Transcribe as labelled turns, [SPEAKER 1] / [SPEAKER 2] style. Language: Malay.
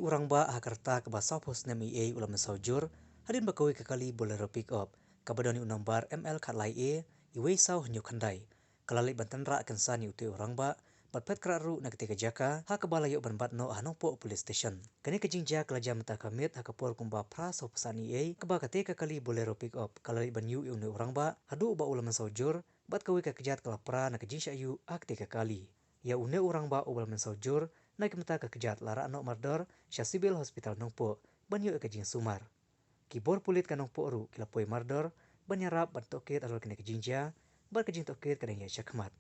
[SPEAKER 1] urang ba hakarta ke basau pos nem ia ulam saujur hadin bakawi kekali bolero pick up kabadoni unang bar ML khatlai iwei sau hanyu khandai kalali bantanra akan sani uti urang ba batpet kraru na ketika jaka ha kabala yuk banbat no hanongpo police station kani kejingja kelaja mata kamit hakapol kumba pra sau pesani keba ketika kali bolero pick up kalali banyu uni urang ba hadu ba ulam saujur bat kawi kekejat kelapra na kejingja yu ketika kali ya une urang ba ulam saujur naik mata kekejat lara no mardor sya sibil hospital nongpo banyu kejing sumar kibor pulit kanongpo ru kilapoi mardor banyarap bantokit alor kene kejingja bar kejing tokit kadang ya syakmat